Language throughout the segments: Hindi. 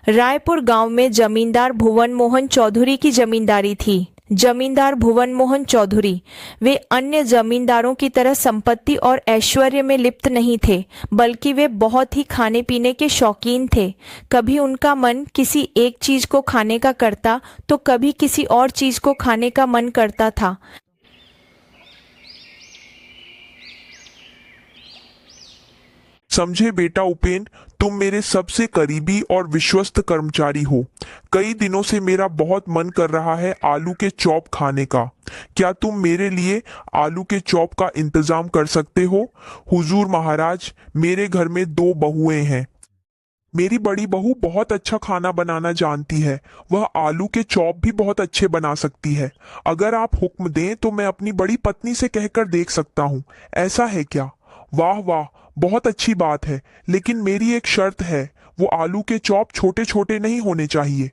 रायपुर गांव में जमींदार भुवन मोहन चौधरी की जमींदारी थी। जमींदार भुवन मोहन चौधरी वे अन्य जमींदारों की तरह संपत्ति और ऐश्वर्य में लिप्त नहीं थे, बल्कि वे बहुत ही खाने पीने के शौकीन थे। कभी उनका मन किसी एक चीज को खाने का करता तो कभी किसी और चीज को खाने का मन करता था। समझे बेटा उपेन, तुम मेरे सबसे करीबी और विश्वस्त कर्मचारी हो। कई दिनों से मेरा बहुत मन कर रहा है आलू के चॉप खाने का। क्या तुम मेरे लिए आलू के चॉप का इंतजाम कर सकते हो? हुजूर महाराज, मेरे घर में 2 बहुएं हैं। मेरी बड़ी बहू बहुत अच्छा खाना बनाना जानती है। वह आलू के चॉप भी बहुत अच्छे बना सकती है। अगर आप हुक्म दें तो मैं अपनी बड़ी पत्नी से कहकर देख सकता हूँ। ऐसा है क्या? वाह वाह, बहुत अच्छी बात है, लेकिन मेरी एक शर्त है। वो आलू के चॉप छोटे छोटे नहीं होने चाहिए।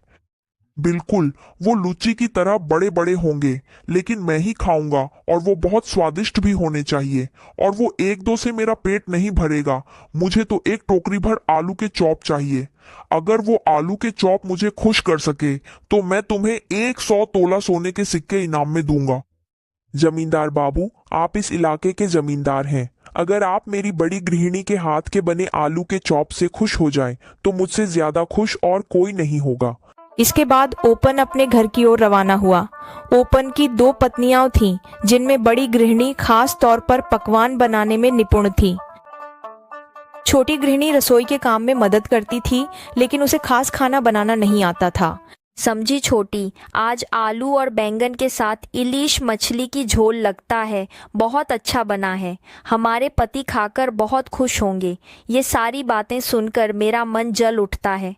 बिल्कुल, वो लूची की तरह बड़े बड़े होंगे, लेकिन मैं ही खाऊंगा और वो बहुत स्वादिष्ट भी होने चाहिए। और वो एक दो से मेरा पेट नहीं भरेगा। मुझे तो एक टोकरी भर आलू के चॉप चाहिए। अगर वो आलू के चॉप मुझे खुश कर सके तो मैं तुम्हें 100 तोला सोने के सिक्के इनाम में दूंगा। जमींदार बाबू, आप इस इलाके के जमींदार हैं। अगर आप मेरी बड़ी गृहिणी के हाथ के बने आलू के चॉप से खुश हो जाएं, तो मुझसे ज्यादा खुश और कोई नहीं होगा। इसके बाद ओपन अपने घर की ओर रवाना हुआ। ओपन की 2 पत्नियां थीं, जिनमें बड़ी गृहिणी खास तौर पर पकवान बनाने में निपुण थी। छोटी गृहिणी रसोई के काम में मदद करती थी, लेकिन उसे खास खाना बनाना नहीं आता था। समझी छोटी, आज आलू और बैंगन के साथ इलिश मछली की झोल लगता है, बहुत अच्छा बना है। हमारे पति खाकर बहुत खुश होंगे। ये सारी बातें सुनकर मेरा मन जल उठता है।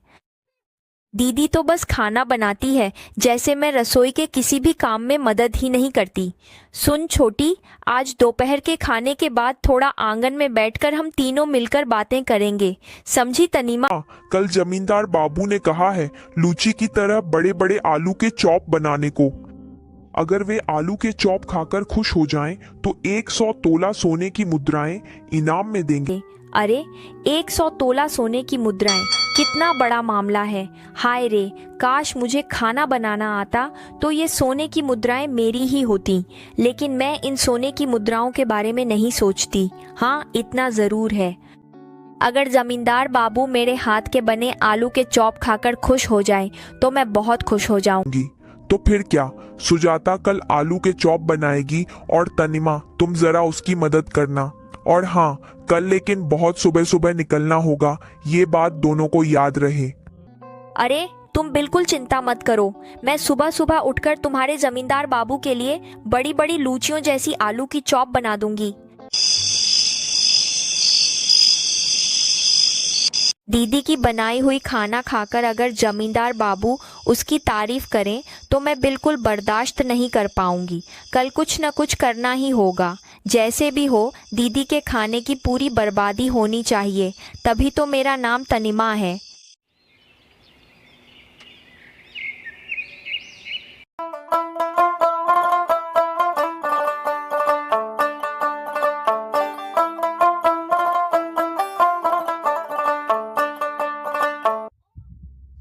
दीदी तो बस खाना बनाती है, जैसे मैं रसोई के किसी भी काम में मदद ही नहीं करती। सुन छोटी, आज दोपहर के खाने के बाद थोड़ा आंगन में बैठकर हम तीनों मिलकर बातें करेंगे। समझी तनीमा? कल जमींदार बाबू ने कहा है लूची की तरह बड़े बड़े आलू के चॉप बनाने को। अगर वे आलू के चॉप खाकर खुश हो जाएं, तो 100 तोला सोने की मुद्राएं इनाम में देंगे। अरे, 100 तोला सोने की मुद्राएं, कितना बड़ा मामला है। हाय रे, काश मुझे खाना बनाना आता तो ये सोने की मुद्राएं मेरी ही होती। लेकिन मैं इन सोने की मुद्राओं के बारे में नहीं सोचती। हाँ, इतना जरूर है, अगर जमींदार बाबू मेरे हाथ के बने आलू के चॉप खाकर खुश हो जाए तो मैं बहुत खुश हो जाऊंगी। तो फिर क्या, सुजाता कल आलू के चॉप बनाएगी और तनिमा तुम जरा उसकी मदद करना। और हाँ, कल लेकिन बहुत सुबह सुबह निकलना होगा, ये बात दोनों को याद रहे। अरे, तुम बिल्कुल चिंता मत करो। मैं सुबह सुबह उठकर तुम्हारे जमींदार बाबू के लिए बड़ी बड़ी लूचियों जैसी आलू की चॉप बना दूंगी। दीदी की बनाई हुई खाना खाकर अगर जमींदार बाबू उसकी तारीफ करें तो मैं बिल्कुल बर्दाश्त नहीं कर पाऊंगी। कल कुछ न कुछ करना ही होगा। जैसे भी हो, दीदी के खाने की पूरी बर्बादी होनी चाहिए, तभी तो मेरा नाम तनिमा है।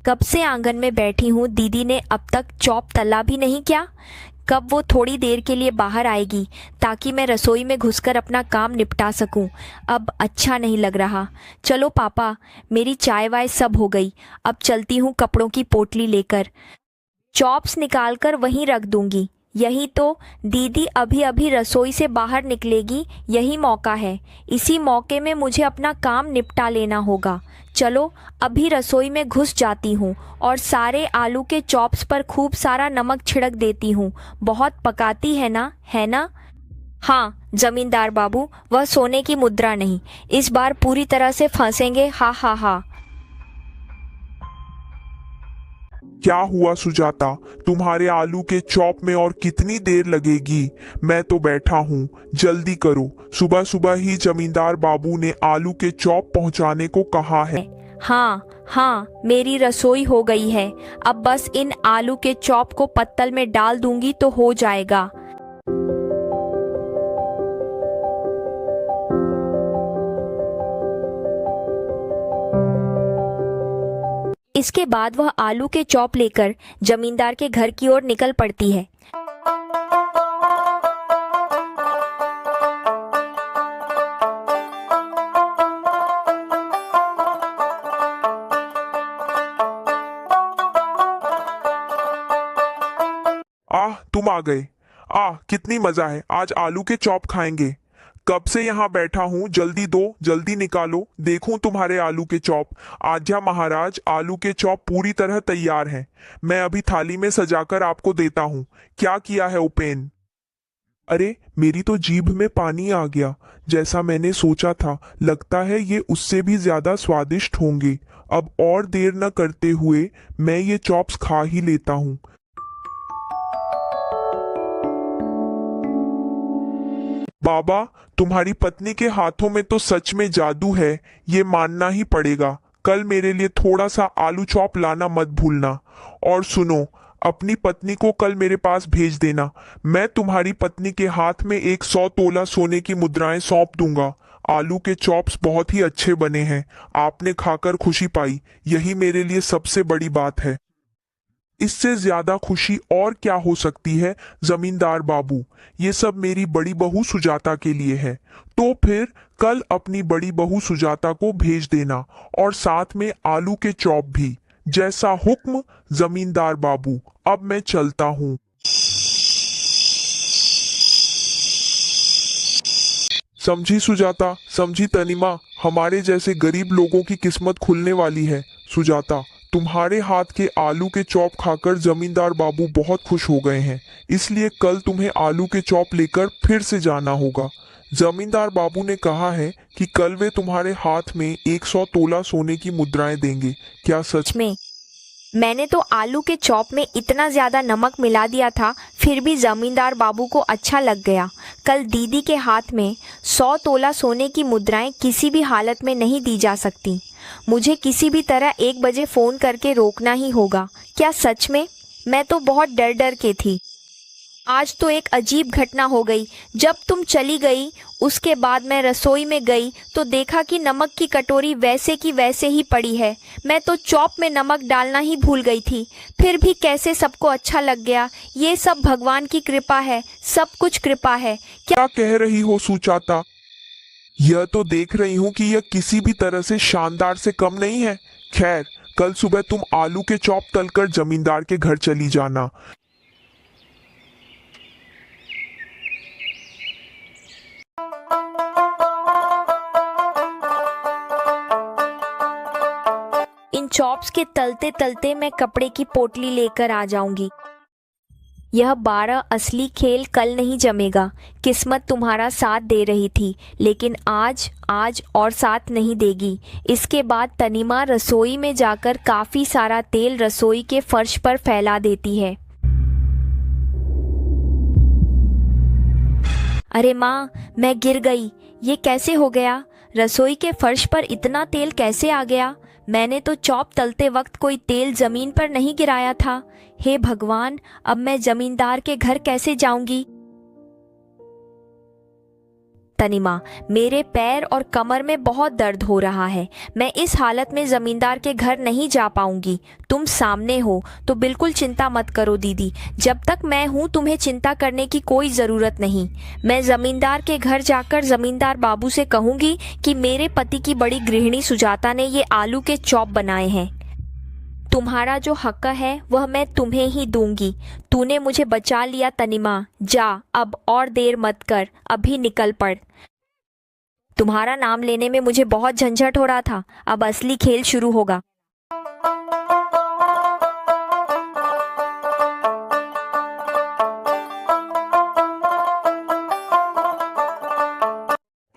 कब से आंगन में बैठी हूँ, दीदी ने अब तक चॉप तला भी नहीं क्या। कब वो थोड़ी देर के लिए बाहर आएगी ताकि मैं रसोई में घुसकर अपना काम निपटा सकूं। अब अच्छा नहीं लग रहा। चलो पापा, मेरी चाय वाय सब हो गई। अब चलती हूँ कपड़ों की पोटली लेकर। चॉप्स निकालकर वहीं रख दूंगी। यही तो, दीदी अभी अभी रसोई से बाहर निकलेगी, यही मौका है। इसी मौके में मुझे अपना काम निपटा लेना होगा। चलो, अभी रसोई में घुस जाती हूँ और सारे आलू के चॉप्स पर खूब सारा नमक छिड़क देती हूँ। बहुत पकाती है ना, है ना? हाँ जमींदार बाबू, वह सोने की मुद्रा नहीं, इस बार पूरी तरह से फंसेंगे। हा हा हा। क्या हुआ सुजाता, तुम्हारे आलू के चॉप में और कितनी देर लगेगी? मैं तो बैठा हूँ, जल्दी करो। सुबह सुबह ही जमींदार बाबू ने आलू के चॉप पहुँचाने को कहा है। हाँ हाँ, मेरी रसोई हो गई है। अब बस इन आलू के चॉप को पत्तल में डाल दूंगी तो हो जाएगा। इसके बाद वह आलू के चॉप लेकर जमींदार के घर की ओर निकल पड़ती है। आह, तुम आ गए। आह, कितनी मजा है, आज आलू के चॉप खाएंगे। कब से यहाँ बैठा हूँ, जल्दी दो, जल्दी निकालो, देखूं तुम्हारे आलू के चॉप। आज्ञा महाराज, आलू के चॉप पूरी तरह तैयार हैं। मैं अभी थाली में सजाकर आपको देता हूँ। क्या किया है उपेन? अरे, मेरी तो जीभ में पानी आ गया। जैसा मैंने सोचा था, लगता है ये उससे भी ज्यादा स्वादिष्ट होंगे। अब और देर न करते हुए मैं ये चॉप्स खा ही लेता हूँ। बाबा, तुम्हारी पत्नी के हाथों में तो सच में जादू है, ये मानना ही पड़ेगा। कल मेरे लिए थोड़ा सा आलू चॉप लाना मत भूलना। और सुनो, अपनी पत्नी को कल मेरे पास भेज देना। मैं तुम्हारी पत्नी के हाथ में 100 तोला सोने की मुद्राएं सौंप दूंगा। आलू के चॉप्स बहुत ही अच्छे बने हैं। आपने खाकर खुशी पाई, यही मेरे लिए सबसे बड़ी बात है। इससे ज्यादा खुशी और क्या हो सकती है जमींदार बाबू? ये सब मेरी बड़ी बहू सुजाता के लिए है। तो फिर कल अपनी बड़ी बहू सुजाता को भेज देना, और साथ में आलू के चॉप भी। जैसा हुक्म जमींदार बाबू। अब मैं चलता हूँ। समझी सुजाता, समझी तनिमा, हमारे जैसे गरीब लोगों की किस्मत खुलने वाली है। सुजाता, तुम्हारे हाथ के आलू के चॉप खाकर जमींदार बाबू बहुत खुश हो गए हैं, इसलिए कल तुम्हें आलू के चॉप लेकर फिर से जाना होगा। जमींदार बाबू ने कहा है कि कल वे तुम्हारे हाथ में 100 तोला सोने की मुद्राएं देंगे। क्या सच में मैंने तो आलू के चॉप में इतना ज़्यादा नमक मिला दिया था, फिर भी ज़मींदार बाबू को अच्छा लग गया। कल दीदी के हाथ में 100 तोला सोने की मुद्राएं किसी भी हालत में नहीं दी जा सकती। मुझे किसी भी तरह 1 बजे फ़ोन करके रोकना ही होगा। क्या सच में? मैं तो बहुत डर डर के थी। आज तो एक अजीब घटना हो गई। जब तुम चली गई उसके बाद मैं रसोई में गई तो देखा कि नमक की कटोरी वैसे की वैसे ही पड़ी है। मैं तो चॉप में नमक डालना ही भूल गई थी, फिर भी कैसे सबको अच्छा लग गया। ये सब भगवान की कृपा है, सब कुछ कृपा है। क्या कह रही हो सुजाता? यह तो देख रही हूँ कि यह किसी भी तरह से शानदार से कम नहीं है। खैर, कल सुबह तुम आलू के चॉप तलकर जमींदार के घर चली जाना। इन चॉप्स के तलते तलते मैं कपड़े की पोटली लेकर आ जाऊंगी। यह 12 असली खेल कल नहीं जमेगा। किस्मत तुम्हारा साथ दे रही थी, लेकिन आज और साथ नहीं देगी। इसके बाद तनीमा रसोई में जाकर काफ़ी सारा तेल रसोई के फर्श पर फैला देती है। अरे माँ, मैं गिर गई। ये कैसे हो गया? रसोई के फर्श पर इतना तेल कैसे आ गया? मैंने तो चॉप तलते वक्त कोई तेल जमीन पर नहीं गिराया था। हे भगवान, अब मैं जमींदार के घर कैसे जाऊंगी? तनीमा, मेरे पैर और कमर में बहुत दर्द हो रहा है। मैं इस हालत में जमींदार के घर नहीं जा पाऊंगी। तुम सामने हो तो बिल्कुल चिंता मत करो दीदी। जब तक मैं हूँ तुम्हें चिंता करने की कोई ज़रूरत नहीं। मैं जमींदार के घर जाकर जमींदार बाबू से कहूँगी कि मेरे पति की बड़ी गृहिणी सुजाता ने ये आलू के चॉप बनाए हैं। तुम्हारा जो हक है वह मैं तुम्हें ही दूंगी। तूने मुझे बचा लिया तनीमा। जा, अब और देर मत कर, अभी निकल पड़। तुम्हारा नाम लेने में मुझे बहुत झंझट हो रहा था। अब असली खेल शुरू होगा।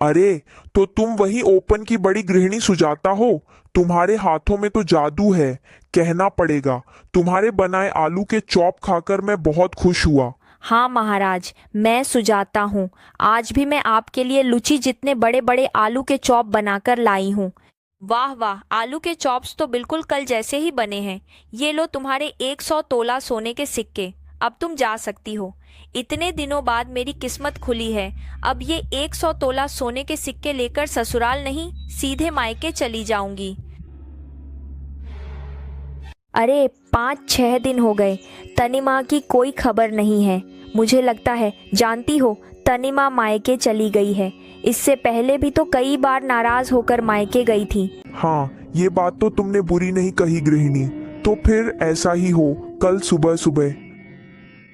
अरे, तो तुम वही ओपन की बड़ी गृहिणी सुजाता हो? तुम्हारे हाथों में तो जादू है, कहना पड़ेगा। तुम्हारे बनाए आलू के चॉप खाकर मैं बहुत खुश हुआ। हाँ महाराज, मैं सुजाता हूँ। आज भी मैं आपके लिए लुची जितने बड़े बड़े आलू के चॉप बनाकर लाई हूँ। वाह वाह, आलू के चॉप्स तो बिल्कुल कल जैसे ही बने हैं। ये लो तुम्हारे 100 तोला सोने के सिक्के। अब तुम जा सकती हो। इतने दिनों बाद मेरी किस्मत खुली है। अब ये 100 तोला सोने के सिक्के लेकर ससुराल नहीं, सीधे मायके चली जाऊंगी। अरे 5-6 दिन हो गए, तनिमा की कोई खबर नहीं है। मुझे लगता है, जानती हो, तनिमा मायके चली गई है। इससे पहले भी तो कई बार नाराज होकर मायके गई थी। हाँ, ये बात तो तुमने बुरी नहीं कही गृहिणी। तो फिर ऐसा ही हो, कल सुबह सुबह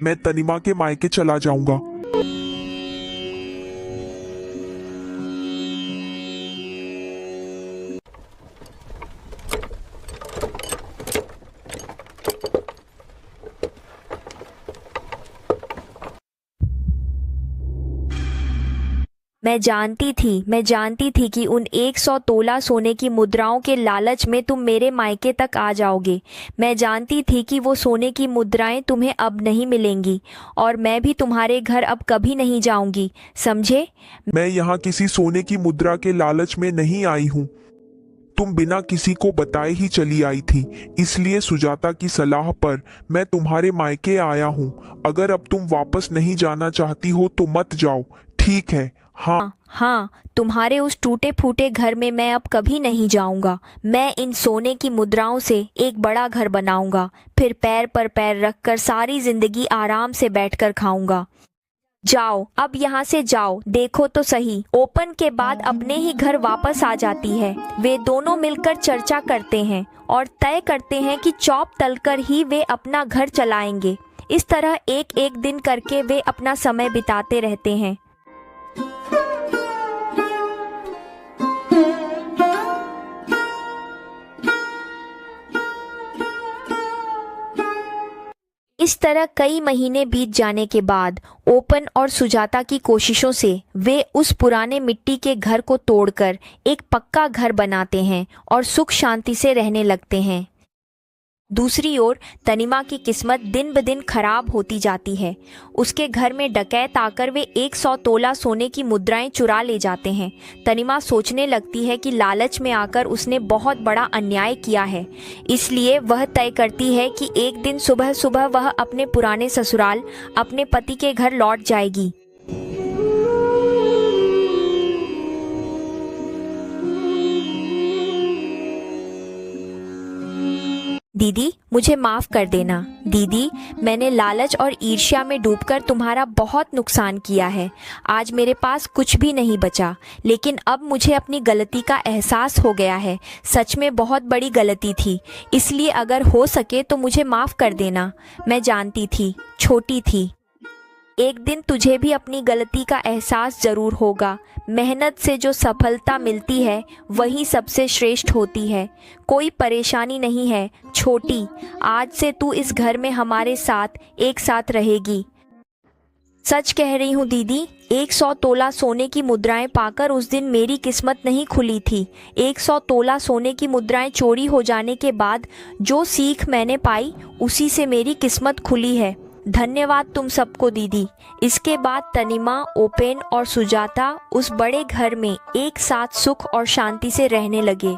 मैं तनिमा के मायके चला जाऊंगा। मैं जानती थी कि उन 100 तोला सोने की मुद्राओं के लालच में तुम मेरे मायके तक आ जाओगे। मैं जानती थी कि वो सोने की मुद्राएं तुम्हें अब नहीं मिलेंगी और मैं भी तुम्हारे घर अब कभी नहीं जाऊंगी, समझे? मैं यहाँ किसी सोने की मुद्रा के लालच में नहीं आई हूँ। तुम बिना किसी को बताए ही चली आई थी, इसलिए सुजाता की सलाह पर मैं तुम्हारे मायके आया हूँ। अगर अब तुम वापस नहीं जाना चाहती हो तो मत जाओ, ठीक है? हाँ, तुम्हारे उस टूटे फूटे घर में मैं अब कभी नहीं जाऊंगा। मैं इन सोने की मुद्राओं से एक बड़ा घर बनाऊंगा, फिर पैर पर पैर रखकर सारी जिंदगी आराम से बैठकर खाऊंगा। जाओ, अब यहाँ से जाओ। देखो तो सही, ओपन के बाद अपने ही घर वापस आ जाती है। वे दोनों मिलकर चर्चा करते हैं और तय करते हैं कि चॉप तलकर ही वे अपना घर चलाएंगे। इस तरह एक एक दिन करके वे अपना समय बिताते रहते हैं। इस तरह कई महीने बीत जाने के बाद ओपन और सुजाता की कोशिशों से वे उस पुराने मिट्टी के घर को तोड़कर एक पक्का घर बनाते हैं और सुख शांति से रहने लगते हैं। दूसरी ओर तनिमा की किस्मत दिन ब दिन खराब होती जाती है। उसके घर में डकैत आकर वे 100 तोला सोने की मुद्राएं चुरा ले जाते हैं। तनिमा सोचने लगती है कि लालच में आकर उसने बहुत बड़ा अन्याय किया है, इसलिए वह तय करती है कि एक दिन सुबह सुबह वह अपने पुराने ससुराल, अपने पति के घर लौट जाएगी। दीदी, मुझे माफ़ कर देना। दीदी, मैंने लालच और ईर्ष्या में डूबकर तुम्हारा बहुत नुकसान किया है। आज मेरे पास कुछ भी नहीं बचा, लेकिन अब मुझे अपनी गलती का एहसास हो गया है। सच में बहुत बड़ी गलती थी, इसलिए अगर हो सके तो मुझे माफ़ कर देना। मैं जानती थी, छोटी थी। एक दिन तुझे भी अपनी गलती का एहसास ज़रूर होगा। मेहनत से जो सफलता मिलती है वही सबसे श्रेष्ठ होती है। कोई परेशानी नहीं है छोटी, आज से तू इस घर में हमारे साथ एक साथ रहेगी। सच कह रही हूँ दीदी, 100 तोला सोने की मुद्राएं पाकर उस दिन मेरी किस्मत नहीं खुली थी। 100 तोला सोने की मुद्राएं चोरी हो जाने के बाद जो सीख मैंने पाई, उसी से मेरी किस्मत खुली है। धन्यवाद तुम सबको दीदी। इसके बाद तनिमा, ओपेन और सुजाता उस बड़े घर में एक साथ सुख और शांति से रहने लगे।